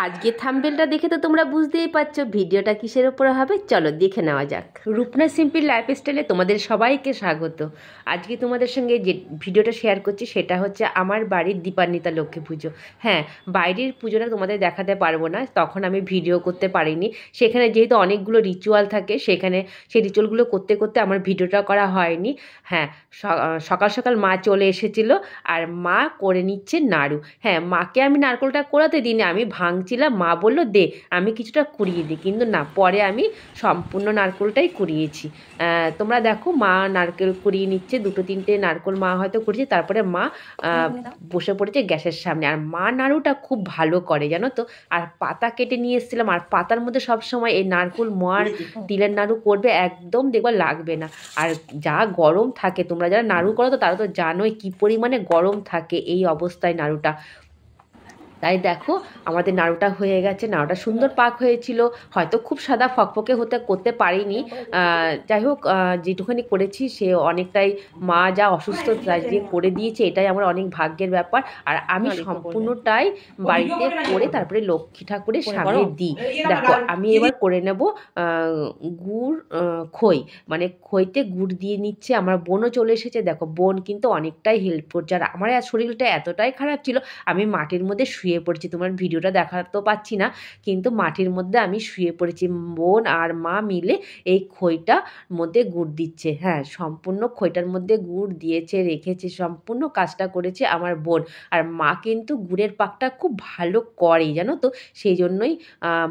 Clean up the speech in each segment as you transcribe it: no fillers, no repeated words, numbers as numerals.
আজকে থাম্বনেলটা দেখে তো তোমরা বুঝতেই পারছো ভিডিওটা কিসের উপরে হবে। চলো দেখে নেওয়া যাক। রূপনা সিম্পল লাইফস্টাইলে তোমাদের সবাইকে স্বাগত। আজকে তোমাদের সঙ্গে যে ভিডিওটা শেয়ার করছি সেটা হচ্ছে আমার বাড়ির দীপান্বিতা লক্ষ্মী পুজো। হ্যাঁ, বাইরের পুজোটা তোমাদের দেখাতে পারবো না, তখন আমি ভিডিও করতে পারিনি। সেখানে যেহেতু অনেকগুলো রিচুয়াল থাকে, সেখানে সেই রিচুয়ালগুলো করতে করতে আমার ভিডিওটা করা হয়নি। হ্যাঁ, সকাল সকাল মা চলে এসেছিলো আর মা করে নিচ্ছে নাড়ু। হ্যাঁ, মাকে আমি নারকেলটা কোড়াতে দিইনি, আমি ভাঙছিলাম। মা বললো দে, আমি কিছুটা কুড়িয়ে দিই, কিন্তু না, পরে আমি সম্পূর্ণ নারকেলটাই কুড়িয়েছি। তোমরা দেখো মা নারকেল কুড়িয়ে নিচ্ছে, দুটো তিনটে নারকেল মা হয়তো কুড়িয়েছে। তারপরে মা বসে পড়েছে গ্যাসের সামনে। আর মা নাড়ুটা খুব ভালো করে, জানো তো। আর পাতা কেটে নিয়ে এসেছিলাম, আর পাতার মধ্যে সবসময় এই নারকেল মোয়ার তিলের নাড়ু করবে, একদম দেখবা লাগবে না। আর যা গরম থাকে, তোমরা যারা নাড়ু করো তো তারা তো জানোই কী পরিমাণে গরম থাকে এই অবস্থায় নাড়ুটা। তাই দেখো আমাদের নাড়ুটা হয়ে গেছে, নাড়ুটা সুন্দর পাক হয়েছিল। হয়তো খুব সাদা ফকফকে করতে পারিনি, যাই হোক যেটুখানি করেছি সে অনেকটাই মা যা অসুস্থ তাই দিয়ে করে দিয়েছে, এটাই আমার অনেক ভাগ্যের ব্যাপার। আর আমি সম্পূর্ণটাই বাড়িতে করে তারপরে লক্ষ্মী ঠাকুরের সামনে দিই। দেখো আমি এবার করে নেব গুড় খই, মানে খইতে গুড় দিয়ে নিচ্ছে। আমার বোনও চলে এসেছে, দেখো বোন কিন্তু অনেকটাই হেল্প করছে। আর আমার শরীরটা এতটাই খারাপ ছিল, আমি মাটির মধ্যে শুয়ে পড়েছি। তোমার ভিডিওটা দেখাতেও পাচ্ছি না, কিন্তু মাটির মধ্যে আমি শুয়ে পড়েছি। বোন আর মা মিলে এই খইটা মধ্যে গুড় দিচ্ছে। হ্যাঁ, সম্পূর্ণ খইটার মধ্যে গুড় দিয়েছে, রেখেছে, সম্পূর্ণ কাজটা করেছে আমার বোন। আর মা কিন্তু গুড়ের পাকটা খুব ভালো করে, জানো তো। সেই জন্যই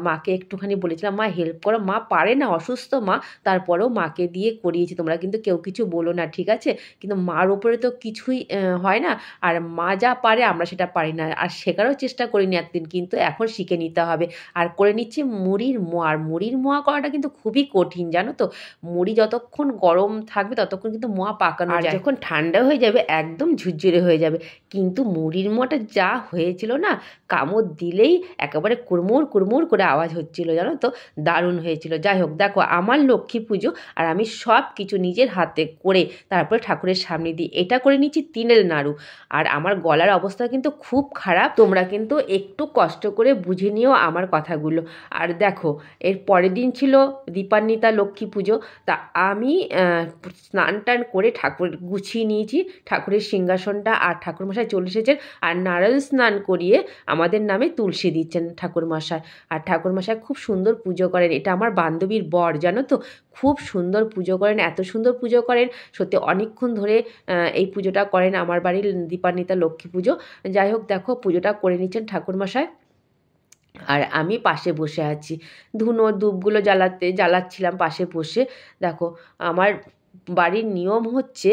মাকে একটুখানি বলেছিলাম মা হেল্প করো, মা পারে না, অসুস্থ মা, তারপরেও মাকে দিয়ে করিয়েছি। তোমরা কিন্তু কেউ কিছু বলো না, ঠিক আছে। কিন্তু মার ওপরে তো কিছুই হয় না, আর মা যা পারে আমরা সেটা পারি না। আর শেখারও চেষ্টা করিনি একদিন, কিন্তু এখন শিখে নিতে হবে। আর করে নিচ্ছি মুড়ির মোয়া। আর মুড়ির মোয়া করাটা কিন্তু খুবই কঠিন, জানো তো। মুড়ি যতক্ষণ গরম থাকবে ততক্ষণ কিন্তু মোয়া পাকানো যায়, যখন ঠান্ডা হয়ে যাবে একদম ঝুরঝুরে হয়ে যাবে। কিন্তু মুড়ির মোয়াটা যা হয়েছিল না, কামড় দিলেই একেবারে কুড়মুড় কুড়মুড় করে আওয়াজ হচ্ছিল, জানো তো। দারুণ হয়েছিল। যাই হোক, দেখো আমার লক্ষ্মী পুজো, আর আমি সব কিছু নিজের হাতে করে তারপরে ঠাকুরের সামনে দিই। এটা করে নিচ্ছি তিলের নাড়ু। আর আমার গলার অবস্থা কিন্তু খুব খারাপ, তোমরা কিন্তু একটু কষ্ট করে বুঝে নিও আমার কথাগুলো। আর দেখো এর পরের দিন ছিল দীপান্বিতা লক্ষ্মী পুজো। তা আমি স্নান টান করে ঠাকুর গুছিয়ে নিয়েছি, ঠাকুরের সিংহাসনটা। আর ঠাকুরমশাই চলে এসেছেন, আর নারায়ণ স্নান করিয়ে আমাদের নামে তুলসী দিচ্ছেন ঠাকুরমশাই। আর ঠাকুরমশাই খুব সুন্দর পুজো করেন। এটা আমার বান্ধবীর বর, জানো তো, খুব সুন্দর পুজো করেন, এত সুন্দর পুজো করেন সত্যি। অনেকক্ষণ ধরে এই পুজোটা করেন আমার বাড়ির দীপান্বিতা লক্ষ্মী পুজো। যাই হোক, দেখো পুজোটা করে নিচ্ছেন ঠাকুরমশাই, আর আমি পাশে বসে আছি। ধুনো ধূপগুলো জ্বালাচ্ছিলাম পাশে বসে। দেখো আমার বাড়ির নিয়ম হচ্ছে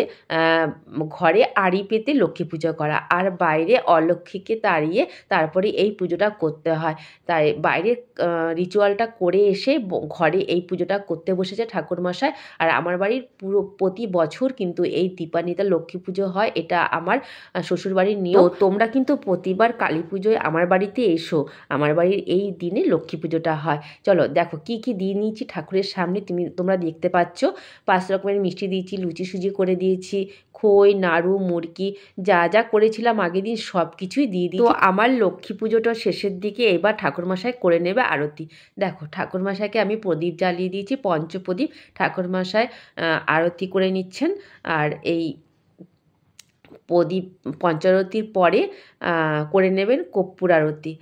ঘরে আড়ি পেতে লক্ষ্মী পুজো করা, আর বাইরে অলক্ষ্মীকে তাড়িয়ে তারপরে এই পুজোটা করতে হয়। তাই বাইরের রিচুয়ালটা করে এসে ঘরে এই পুজোটা করতে বসেছে ঠাকুরমশাই। আর আমার বাড়ির পুরো প্রতি বছর কিন্তু এই দীপান্বিতা লক্ষ্মী পুজো হয়, এটা আমার শ্বশুরবাড়ির নিয়ম। তোমরা কিন্তু প্রতিবার কালী পুজোয় আমার বাড়িতে এসো, আমার বাড়ির এই দিনে লক্ষ্মী পুজোটা হয়। চলো দেখো কি কি দিয়ে নিয়েছি ঠাকুরের সামনে, তোমরা দেখতে পাচ্ছ। 5 রকমের মিষ্টি দিয়েছি, লুচি সুজি করে দিয়েছি, খই নাড়ু মুড়কি যা যা করেছিলাম আগের দিন সব কিছুই দিয়ে দিই। তো আমার লক্ষ্মী পুজোটা শেষের দিকে এবার ঠাকুরমশাই করে নেবে আরতি। দেখো ঠাকুরমশাইকে আমি প্রদীপ জ্বালিয়ে দিয়েছি, পঞ্চপ্রদীপ। ঠাকুরমশাই আরতি করে নিচ্ছেন। আর এই প্রদীপ পঞ্চারতির পরে করে নেবেন কর্পূর আরতি।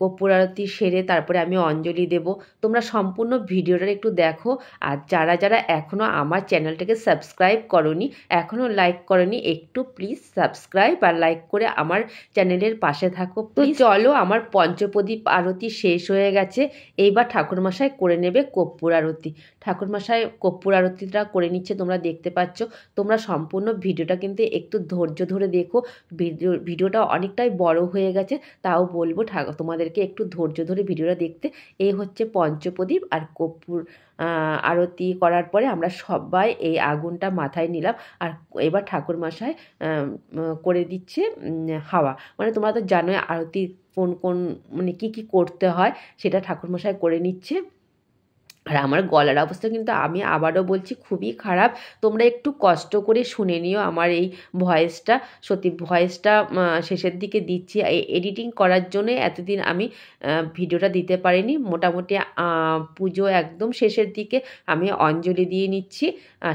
কর্পূর আরতি সেরে তারপরে আমি অঞ্জলি দেব। তোমরা সম্পূর্ণ ভিডিওটা একটু দেখো। আর যারা যারা এখনও আমার চ্যানেলটাকে সাবস্ক্রাইব করোনি, এখনও লাইক করোনি, একটু প্লিজ সাবস্ক্রাইব আর লাইক করে আমার চ্যানেলের পাশে থাকো। তো চলো, আমার পঞ্চপ্রদীপ আরতি শেষ হয়ে গেছে, এইবার ঠাকুরমশাই করে নেবে কর্পূর আরতি। ঠাকুরমশাই কর্পূর আরতিটা করে নিচ্ছে, তোমরা দেখতে পাচ্ছ। তোমরা সম্পূর্ণ ভিডিওটা কিন্তু একটু ধৈর্য ধরে দেখো। ভিডিওটা অনেকটাই বড় হয়ে গেছে, তাও বলবো তোমাদেরকে একটু ধৈর্য ধরে ভিডিওটা দেখতে। এই হচ্ছে পঞ্চপ্রদীপ আর কর্পূর আরতি করার পরে আমরা সবাই এই আগুনটা মাথায় নিলাম। আর এবার ঠাকুরমশাই করে দিচ্ছে হাওয়া। মানে তোমরা তো জানোই আরতি কোন কোন মানে কী কী করতে হয়, সেটা ঠাকুরমশাই করে নিচ্ছে। আর আমার গলার অবস্থা কিন্তু আমি আবারও বলছি খুবই খারাপ। তোমরা একটু কষ্ট করে শুনে নিও আমার এই ভয়েসটা। সত্যি ভয়েসটা শেষের দিকে দিচ্ছি এডিটিং করার জন্যে এতদিন আমি ভিডিওটা দিতে পারিনি। মোটামুটি পুজো একদম শেষের দিকে আমি অঞ্জলি দিয়ে নিচ্ছি।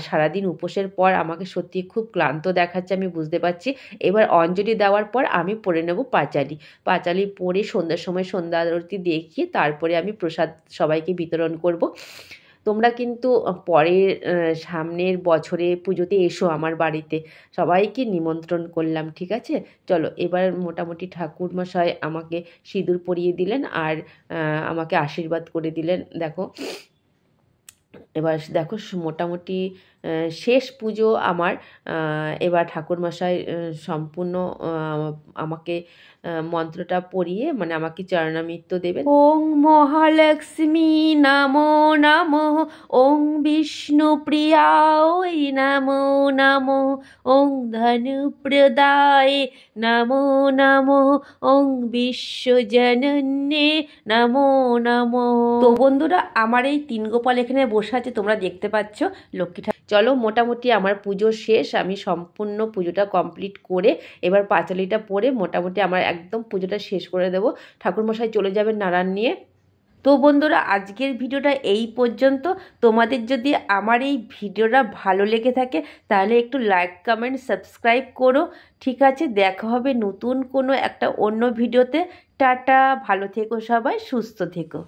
সারাদিন উপোসের পর আমাকে সত্যি খুব ক্লান্ত দেখাচ্ছে, আমি বুঝতে পারছি। এবার অঞ্জলি দেওয়ার পর আমি পরে নেব পাঁচালি। পাঁচালি পরে সন্ধ্যার সময় সন্ধ্যা আরতি দেখিয়ে তারপরে আমি প্রসাদ সবাইকে বিতরণ করব। তোমরা কিন্তু পরের সামনের বছরে পুজোতে এসো আমার বাড়িতে, সবাইকে নিমন্ত্রণ করলাম, ঠিক আছে? চলো এবার মোটামুটি ঠাকুরমশাই আমাকে সিঁদুর পরিয়ে দিলেন আর আমাকে আশীর্বাদ করে দিলেন। দেখো এবার দেখো মোটামুটি শেষ পুজো আমার। এবার ঠাকুরমশাই সম্পূর্ণ আমাকে মন্ত্রটা পড়িয়ে মানে আমাকে চরণামৃত্য দেবেন। ওং মহালক্ষ্মী নমো নমো, ওং বিষ্ণুপ্রিয়ায় নমো নমো, ওং ধনুপ্রদায় নমো নমো, ওং বিশ্বজনন্যে নমো নমো। তো বন্ধুরা আমার এই 3 গোপাল এখানে বসে আছে, তোমরা দেখতে পাচ্ছ লক্ষ্মী ঠাকুর। চলো মোটামুটি আমার পুজো শেষ, আমি সম্পূর্ণ পুজোটা কমপ্লিট করে এবার পাঁচালিটা পরে মোটামুটি আমার একদম পুজোটা শেষ করে দেবো। ঠাকুরমশাই চলে যাবেন নারায়ণ নিয়ে। তো বন্ধুরা আজকের ভিডিওটা এই পর্যন্ত। তোমাদের যদি আমার এই ভিডিওটা ভালো লেগে থাকে তাহলে একটু লাইক কমেন্ট সাবস্ক্রাইব করো, ঠিক আছে? দেখা হবে নতুন কোনো একটা অন্য ভিডিওতে। টাটা, ভালো থেকো সবাই, সুস্থ থেকো।